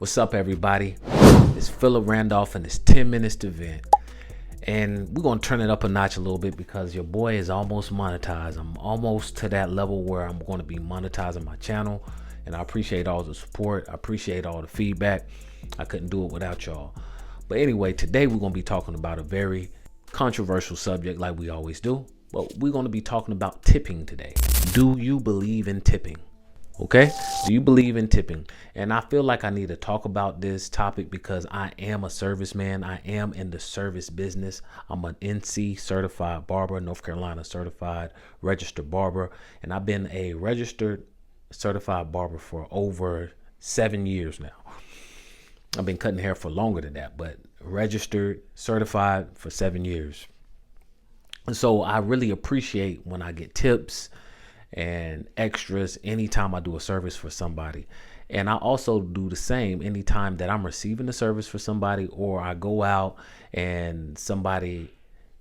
What's up, everybody? It's Philip Randolph and it's 10 minutes to vent. And we're going to turn it up a notch a little bit because your boy is almost monetized. I'm almost to that level where I'm going to be monetizing my channel. And I appreciate all the support. I appreciate all the feedback. I couldn't do it without y'all. But anyway, today we're going to be talking about a very controversial subject like we always do. But we're going to be talking about tipping today. Do you believe in tipping? Okay, do you believe in tipping? And I feel like I need to talk about this topic because I am a serviceman. I am in the service business. I'm an NC certified barber, North Carolina certified registered barber. And I've been a registered certified barber for over 7 years now. I've been cutting hair for longer than that, but registered, certified for 7 years. And so I really appreciate when I get tips and extras anytime I do a service for somebody. And I also do the same anytime that I'm receiving a service for somebody, or I go out and somebody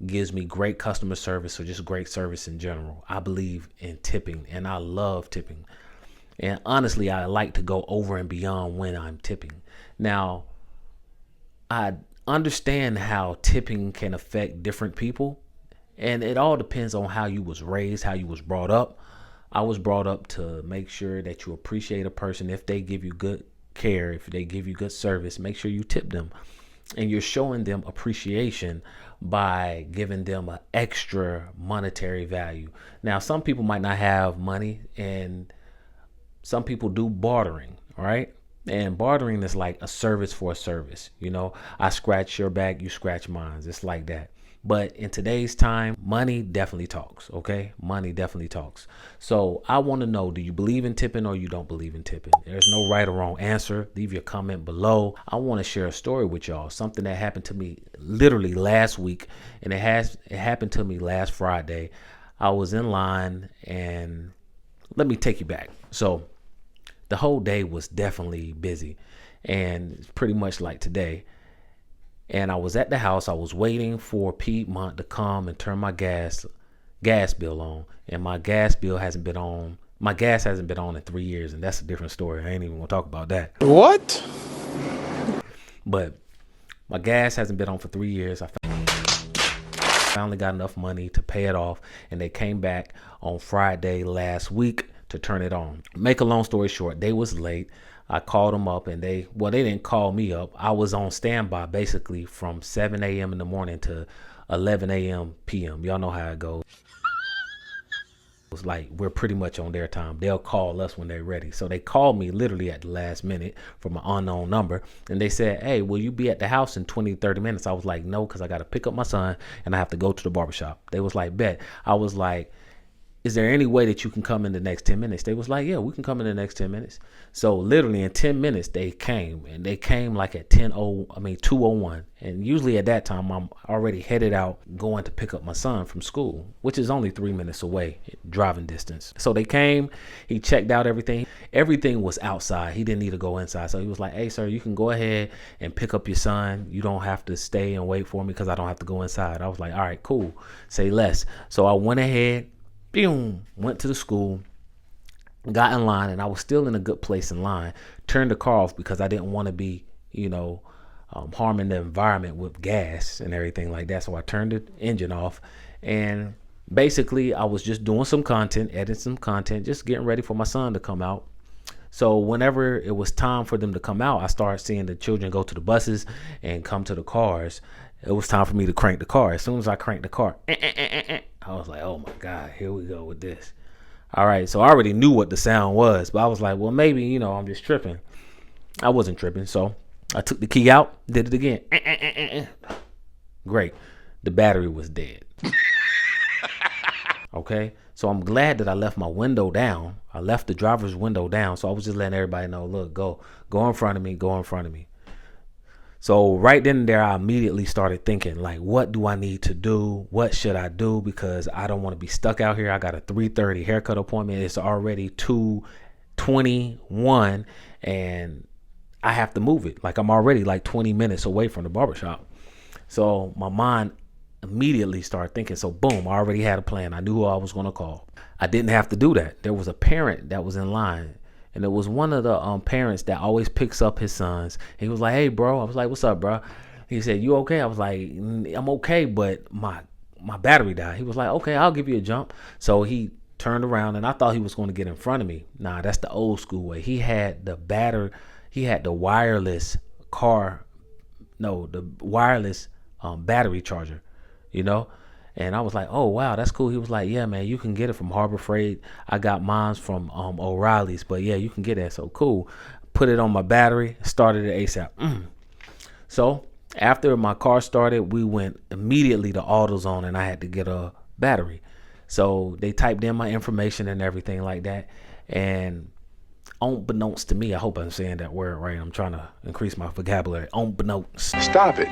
gives me great customer service or just great service in general. I believe in tipping and I love tipping. And honestly, I like to go over and beyond when I'm tipping. Now, I understand how tipping can affect different people, and it all depends on how you was raised, how you was brought up. I was brought up to make sure that you appreciate a person. If they give you good care, if they give you good service, make sure you tip them. And you're showing them appreciation by giving them an extra monetary value. Now, some people might not have money, and some people do bartering, all right? And bartering is like a service for a service. You know, I scratch your back, you scratch mine. It's like that. But in today's time, money definitely talks, okay? Money definitely talks. So I want to know, do you believe in tipping or you don't believe in tipping? There's no right or wrong answer. Leave your comment below. I want to share a story with y'all, something that happened to me literally last week, and it happened to me last Friday. I was in line, and let me take you back. So the whole day was definitely busy, and it's pretty much like today. And I was at the house. I was waiting for Piedmont to come and turn my gas bill on. And my gas hasn't been on in 3 years. And that's a different story. I ain't even gonna talk about that. What? But my gas hasn't been on for 3 years. I finally got enough money to pay it off. And they came back on Friday last week to turn it on. Make a long story short, they was late. I called them up, and they didn't call me up. I was on standby basically from 7 a.m. in the morning to 11 a.m. p.m. Y'all know how it goes. It's like we're pretty much on their time. They'll call us when they're ready. So they called me literally at the last minute from an unknown number, and they said, "Hey, will you be at the house in 20, 30 minutes?" I was like, "No, because I got to pick up my son and I have to go to the barbershop." They was like, "Bet." I was like, "Is there any way that you can come in the next 10 minutes? They was like, "Yeah, we can come in the next 10 minutes. So literally in 10 minutes, they came, and they came like at 2:01. And usually at that time, I'm already headed out going to pick up my son from school, which is only 3 minutes away, driving distance. So they came, he checked out everything. Everything was outside. He didn't need to go inside. So he was like, "Hey, sir, you can go ahead and pick up your son. You don't have to stay and wait for me because I don't have to go inside." I was like, "All right, cool. Say less." So I went ahead, went to the school, got in line, and I was still in a good place in line. Turned the car off because I didn't want to be, harming the environment with gas and everything like that. So I turned the engine off, and basically I was just doing some content, editing some content, just getting ready for my son to come out. So whenever it was time for them to come out, I started seeing the children go to the buses and come to the cars. It was time for me to crank the car. As soon as I cranked the car, I was like, "Oh my God, here we go with this." All right, so I already knew what the sound was, but I was like, well, maybe, I'm just tripping. I wasn't tripping, so I took the key out, did it again. Great. The battery was dead. Okay, so I'm glad that I left my window down. I left the driver's window down, so I was just letting everybody know, look, go in front of me. So right then and there, I immediately started thinking, like, what do I need to do? What should I do? Because I don't want to be stuck out here. I got a 3:30 haircut appointment. It's already 2:21, and I have to move it. Like, I'm already like 20 minutes away from the barbershop. So my mind immediately started thinking. So boom, I already had a plan. I knew who I was going to call. I didn't have to do that. There was a parent that was in line, And it was one of the parents that always picks up his sons. He was like, "Hey, bro." I was like, "What's up, bro?" He said, "You okay?" I was like, "I'm okay, but my battery died." He was like, "Okay, I'll give you a jump." So he turned around, and I thought he was going to get in front of me. Nah, that's the old school way. He had the wireless car, no, the wireless battery charger, you know. And I was like, "Oh wow, that's cool." He was like, "Yeah, man, you can get it from Harbor Freight. I got mine from O'Reilly's, but yeah, you can get that." So cool. Put it on my battery, started it ASAP. So after my car started, we went immediately to AutoZone, and I had to get a battery. So they typed in my information and everything like that. And unbeknownst to me, I hope I'm saying that word right. I'm trying to increase my vocabulary. Unbeknownst. Stop it.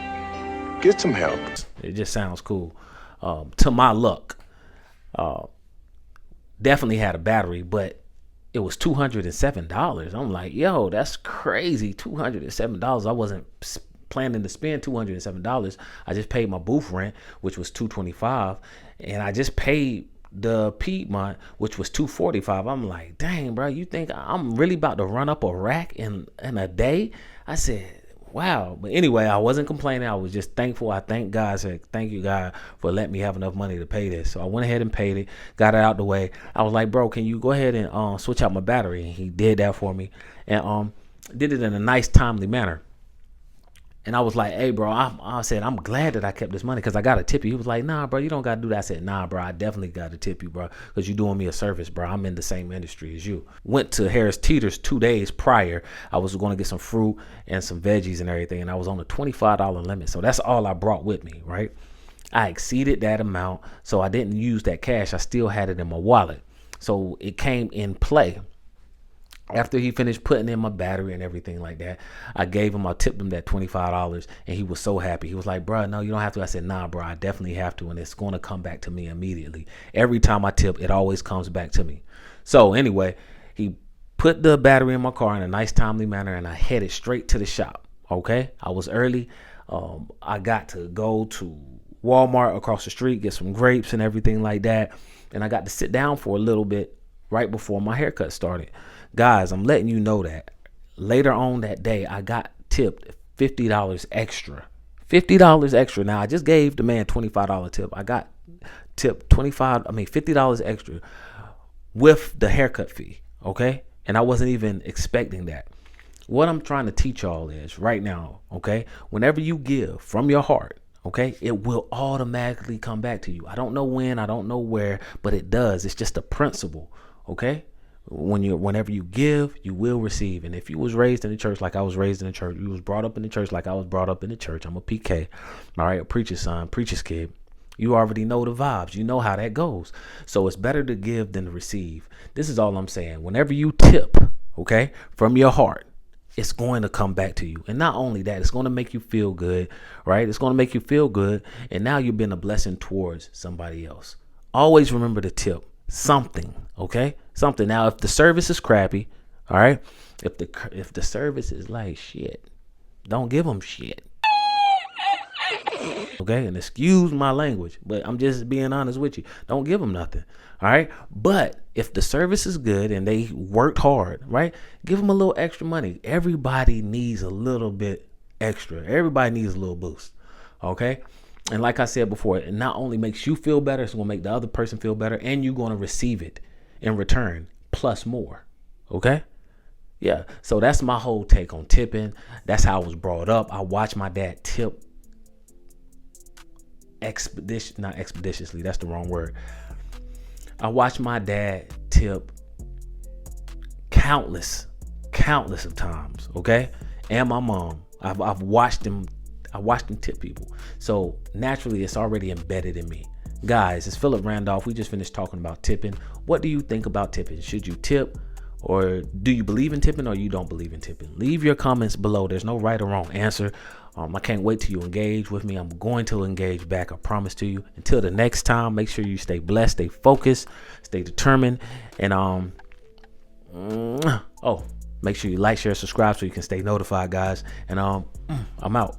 Get some help. It just sounds cool. To my luck, definitely had a battery, but it was $207. I'm like, yo, that's crazy. $207. I wasn't planning to spend $207. I just paid my booth rent, which was $225, and I just paid the Piedmont, which was $245. I'm like, dang, bro, you think I'm really about to run up a rack in a day? I said, wow. But anyway, I wasn't complaining. I was just thankful. I thank God. I said, thank you, God, for letting me have enough money to pay this. So I went ahead and paid it, got it out the way. I was like, bro, can you go ahead and switch out my battery? And he did that for me, and did it in a nice, timely manner. And I was like, hey, bro, I said, I'm glad that I kept this money because I got to tip you. He was like, nah, bro, you don't got to do that. I said, nah, bro, I definitely got to tip you, bro, because you're doing me a service, bro. I'm in the same industry as you. Went to Harris Teeter's 2 days prior. I was going to get some fruit and some veggies and everything, and I was on a $25 limit. So that's all I brought with me, right? I exceeded that amount, so I didn't use that cash. I still had it in my wallet. So it came in play. After he finished putting in my battery and everything like that, I tipped him that $25, and he was so happy. He was like, bro, no, you don't have to. I said, nah, bro, I definitely have to, and it's going to come back to me immediately. Every time I tip, it always comes back to me. So anyway, he put the battery in my car in a nice, timely manner, and I headed straight to the shop. Okay, I was early. I got to go to Walmart across the street, get some grapes and everything like that, and I got to sit down for a little bit right before my haircut started. Guys, I'm letting you know that later on that day, I got tipped $50 extra. $50 extra. Now, I just gave the man $25 tip. I got tipped $50 extra with the haircut fee. Okay. And I wasn't even expecting that. What I'm trying to teach y'all is right now, okay, whenever you give from your heart, okay, it will automatically come back to you. I don't know when, I don't know where, but it does. It's just a principle. Okay. Whenever you give, you will receive. And if you was raised in the church like I was raised in the church, you was brought up in the church like I was brought up in the church. I'm a PK, all right, a preacher's son, preacher's kid. You already know the vibes. You know how that goes. So it's better to give than to receive. This is all I'm saying. Whenever you tip, okay, from your heart, it's going to come back to you. And not only that, it's going to make you feel good, right? It's going to make you feel good. And now you've been a blessing towards somebody else. Always remember to tip something, okay? Something. Now, if the service is crappy, all right, if the service is like shit, don't give them shit. Okay, and excuse my language, but I'm just being honest with you. Don't give them nothing, all right? But if the service is good and they worked hard, right, give them a little extra money. Everybody needs a little bit extra. Everybody needs a little boost, okay? And like I said before, it not only makes you feel better, it's going to make the other person feel better, and you're going to receive it in return, plus more. Okay? Yeah. So that's my whole take on tipping. That's how I was brought up. I watched my dad tip not expeditiously. That's the wrong word. I watched my dad tip countless of times. Okay? And my mom. I've watched him. I watched him tip people. So naturally, it's already embedded in me. Guys, it's Philip Randolph. We just finished talking about tipping. What do you think about tipping? Should you tip, or do you believe in tipping, or you don't believe in tipping? Leave your comments below. There's no right or wrong answer. I can't wait till you engage with me. I'm going to engage back. I promise to you. Until the next time, make sure you stay blessed, stay focused, stay determined, and make sure you like, share, subscribe so you can stay notified, guys. And I'm out.